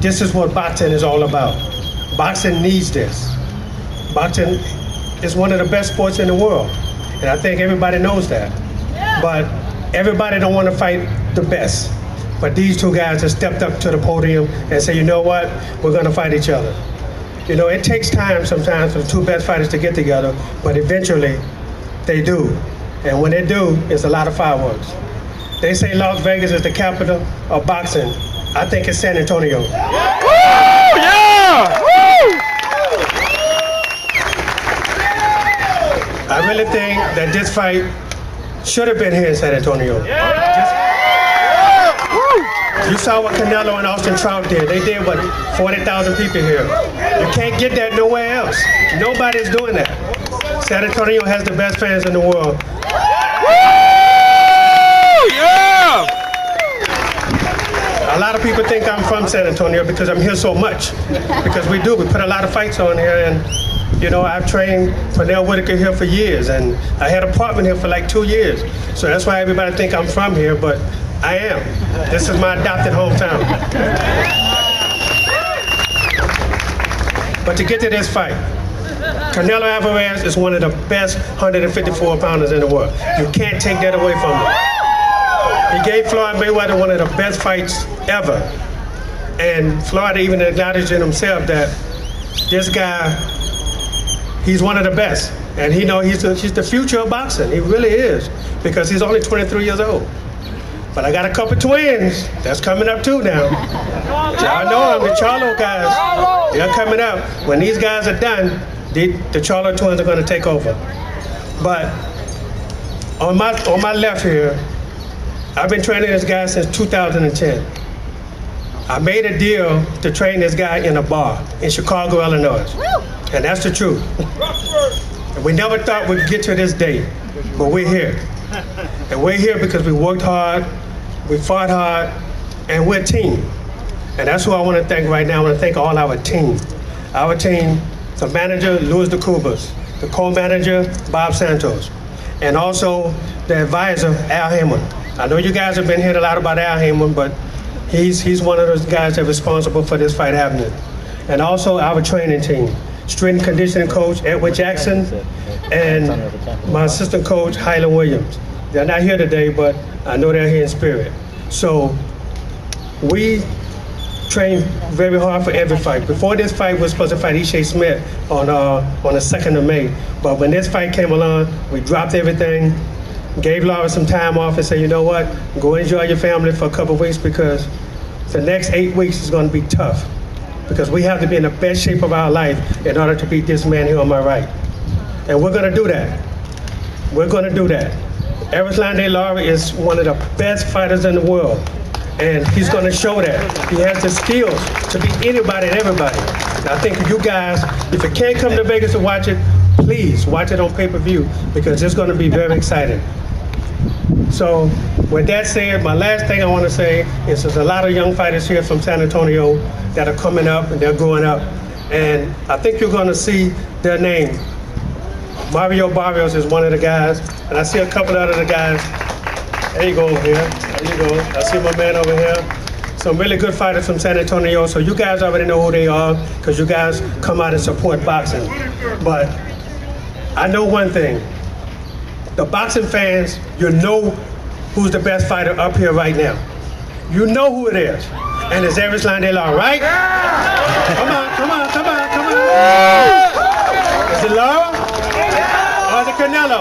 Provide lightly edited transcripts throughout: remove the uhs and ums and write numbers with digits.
this is what boxing is all about. Boxing needs this. Boxing is one of the best sports in the world, and I think everybody knows that. But everybody don't want to fight the best. But these two guys have stepped up to the podium and say, you know what, we're going to fight each other. You know, it takes time sometimes for the two best fighters to get together, but eventually they do. And when they do, it's a lot of fireworks. They say Las Vegas is the capital of boxing. I think it's San Antonio. Woo! Yeah! Woo! I really think that this fight should have been here in San Antonio. You saw what Canelo and Austin Trout did. They did, what, 40,000 people here. You can't get that nowhere else. Nobody's doing that. San Antonio has the best fans in the world. Yeah! A lot of people think I'm from San Antonio because I'm here so much. Because we do. We put a lot of fights on here, and you know, I've trained Pernell Whitaker here for years, and I had an apartment here for like 2 years. So that's why everybody think I'm from here, but I am. This is my adopted hometown. But to get to this fight, Canelo Alvarez is one of the best 154 pounders in the world. You can't take that away from him. He gave Floyd Mayweather one of the best fights ever. And Floyd even acknowledged in himself that this guy, he's one of the best. And he know he's the future of boxing. He really is, because he's only 23 years old. But I got a couple twins that's coming up too now. Y'all know them, the Charlo guys. They're coming up. When these guys are done, the Charlo twins are going to take over. But on my left here, I've been training this guy since 2010. I made a deal to train this guy in a bar in Chicago, Illinois. And that's the truth. And we never thought we'd get to this day, but we're here. And we're here because we worked hard, we fought hard, and we're a team. And that's who I want to thank right now. I want to thank all our team. Our team, the manager, Luis de Cubas, the co-manager, Bob Santos, and also the advisor, Al Hammond. I know you guys have been hearing a lot about Al Hammond, but he's one of those guys that's responsible for this fight happening. And also our training team, strength and conditioning coach, Edward Jackson, and my assistant coach, Hyland Williams. They're not here today, but I know they're here in spirit. So we train very hard for every fight. Before this fight, we were supposed to fight Ishe Smith on the 2nd of May. But when this fight came along, we dropped everything, gave Lara some time off and said, you know what, go enjoy your family for a couple of weeks, because the next 8 weeks is going to be tough. Because we have to be in the best shape of our life in order to beat this man here on my right. And we're going to do that. We're going to do that. Erislandy Lara is one of the best fighters in the world. And he's going to show that. He has the skills to beat anybody and everybody. And I think you guys, if you can't come to Vegas to watch it, please watch it on pay-per-view, because it's going to be very exciting. So with that said, my last thing I want to say is there's a lot of young fighters here from San Antonio that are coming up and they're growing up. And I think you're going to see their name. Mario Barrios is one of the guys, and I see a couple of other guys. There you go over here. There you go. I see my man over here. Some really good fighters from San Antonio. So you guys already know who they are, because you guys come out and support boxing. But I know one thing. The boxing fans, you know who's the best fighter up here right now. You know who it is. And it's Erislandy Lara, right? Come on, come on, come on, come on. Is it Lara? Or is it Canelo?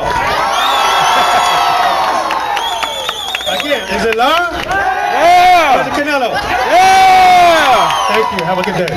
Again, is it Lara? Yeah! Or is it Canelo? Yeah! Thank you. Have a good day.